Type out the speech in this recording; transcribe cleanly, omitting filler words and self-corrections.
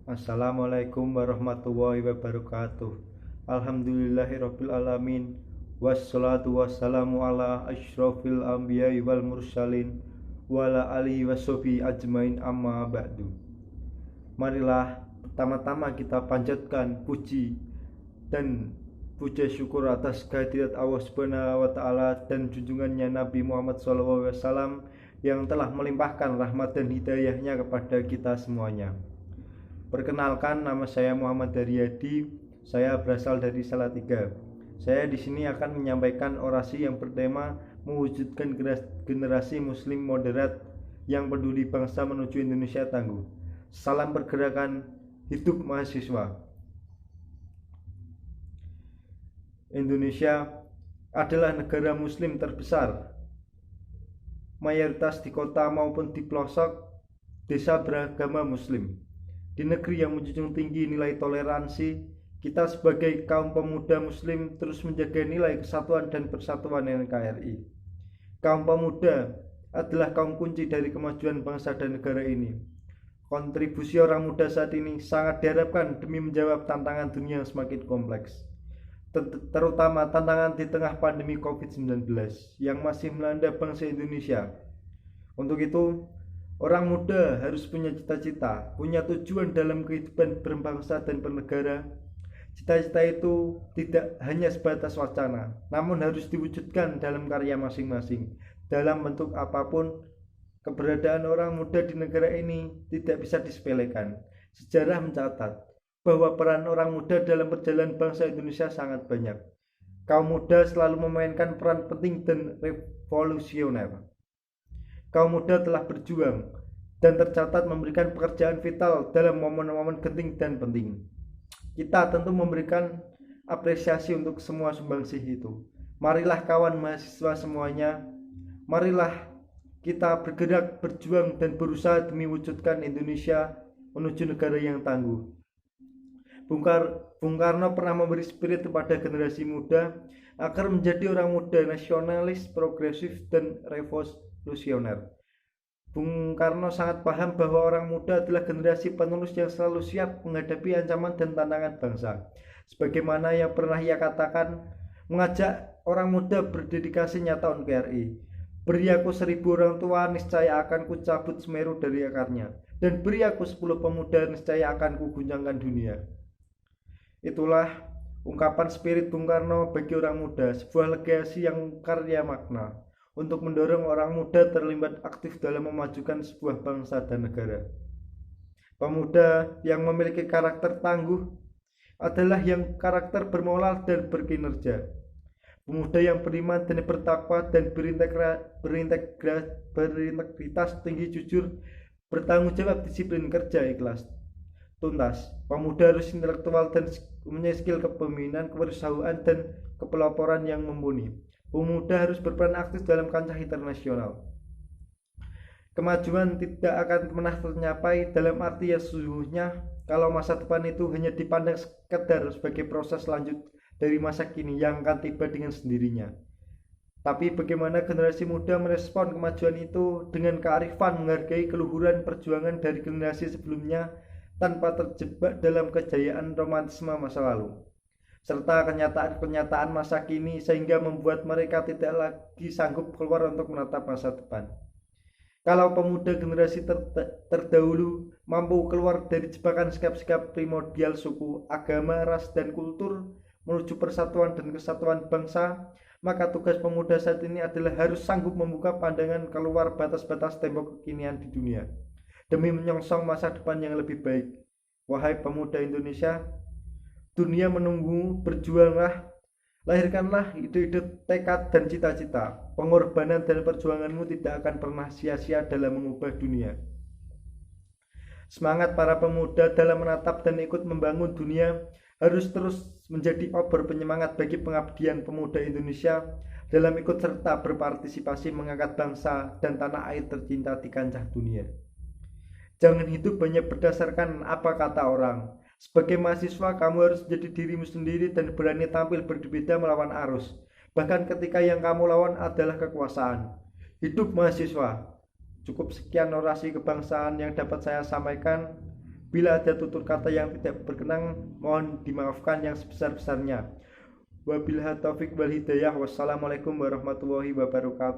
Assalamualaikum warahmatullahi wabarakatuh. Alhamdulillahirabbil alamin. Wassalatu wassalamu ala asyrofil anbiya'i wal mursalin wa ala alihi washabihi ajmain amma ba'du. Marilah pertama-tama kita panjatkan puji dan puja syukur atas kehadirat Allah Subhanahu wa taala dan junjungannya Nabi Muhammad SAW yang telah melimpahkan rahmat dan hidayahnya kepada kita semuanya. Perkenalkan, nama saya Muhammad Daryadi. Saya berasal dari Salatiga. Saya di sini akan menyampaikan orasi yang bertema mewujudkan generasi muslim moderat yang peduli bangsa menuju Indonesia tangguh. Salam pergerakan, hidup mahasiswa. Indonesia adalah negara muslim terbesar. Mayoritas di kota maupun di pelosok desa beragama muslim. Di negeri yang menjunjung tinggi nilai toleransi, kita sebagai kaum pemuda muslim terus menjaga nilai kesatuan dan persatuan NKRI. Kaum pemuda adalah kaum kunci dari kemajuan bangsa dan negara ini. Kontribusi orang muda saat ini sangat diharapkan demi menjawab tantangan dunia yang semakin kompleks, terutama tantangan di tengah pandemi COVID-19 yang masih melanda bangsa Indonesia. Untuk itu, orang muda harus punya cita-cita, punya tujuan dalam kehidupan berbangsa dan bernegara. Cita-cita itu tidak hanya sebatas wacana, namun harus diwujudkan dalam karya masing-masing. Dalam bentuk apapun, keberadaan orang muda di negara ini tidak bisa disepelekan. Sejarah mencatat bahwa peran orang muda dalam perjalanan bangsa Indonesia sangat banyak. Kaum muda selalu memainkan peran penting dan revolusioner. Kaum muda telah berjuang dan tercatat memberikan pekerjaan vital dalam momen-momen genting dan penting. Kita tentu memberikan apresiasi untuk semua sumbangsih itu. Marilah kawan mahasiswa semuanya, marilah kita bergerak, berjuang dan berusaha demi wujudkan Indonesia menuju negara yang tangguh. Bung Karno pernah memberi spirit kepada generasi muda agar menjadi orang muda nasionalis, progresif, dan revolusioner. Bung Karno sangat paham bahwa orang muda adalah generasi penerus yang selalu siap menghadapi ancaman dan tantangan bangsa. Sebagaimana yang pernah ia katakan, mengajak orang muda berdedikasi nyata NKRI. Beri aku 1000 orang tua, niscaya akan kucabut Semeru dari akarnya. Dan beri aku 10 pemuda, niscaya akan kuguncangkan dunia. Itulah ungkapan spirit Bung Karno bagi orang muda, sebuah legasi yang karya makna untuk mendorong orang muda terlibat aktif dalam memajukan sebuah bangsa dan negara. Pemuda yang memiliki karakter tangguh adalah yang karakter bermoral dan berkinerja. Pemuda yang beriman dan bertakwa dan berintegritas tinggi, jujur, bertanggung jawab, disiplin, kerja ikhlas, tuntas. Pemuda harus intelektual dan mempunyai skill kepemimpinan, kewirausahaan, dan kepeloporan yang mumpuni. Pemuda harus berperan aktif dalam kancah internasional. Kemajuan tidak akan pernah tercapai dalam arti yang sesungguhnya kalau masa depan itu hanya dipandang sekedar sebagai proses lanjut dari masa kini yang akan tiba dengan sendirinya. Tapi bagaimana generasi muda merespon kemajuan itu dengan kearifan, menghargai keluhuran perjuangan dari generasi sebelumnya tanpa terjebak dalam kejayaan romantisme masa lalu, serta kenyataan-kenyataan masa kini sehingga membuat mereka tidak lagi sanggup keluar untuk menatap masa depan. Kalau pemuda generasi terdahulu mampu keluar dari jebakan sikap-sikap primordial suku, agama, ras, dan kultur menuju persatuan dan kesatuan bangsa, maka tugas pemuda saat ini adalah harus sanggup membuka pandangan keluar batas-batas tembok kekinian di dunia demi menyongsong masa depan yang lebih baik. Wahai pemuda Indonesia, dunia menunggu, berjuanglah, lahirkanlah ide-ide, tekad, dan cita-cita. Pengorbanan dan perjuanganmu tidak akan pernah sia-sia dalam mengubah dunia. Semangat para pemuda dalam menatap dan ikut membangun dunia harus terus menjadi obor penyemangat bagi pengabdian pemuda Indonesia dalam ikut serta berpartisipasi mengangkat bangsa dan tanah air tercinta di kancah dunia. Jangan hidup hanya berdasarkan apa kata orang. Sebagai mahasiswa, kamu harus menjadi dirimu sendiri dan berani tampil berbeda melawan arus. Bahkan ketika yang kamu lawan adalah kekuasaan. Hidup mahasiswa. Cukup sekian orasi kebangsaan yang dapat saya sampaikan. Bila ada tutur kata yang tidak berkenan, mohon dimaafkan yang sebesar-besarnya. Wabillahi taufik wal hidayah. Wassalamualaikum warahmatullahi wabarakatuh.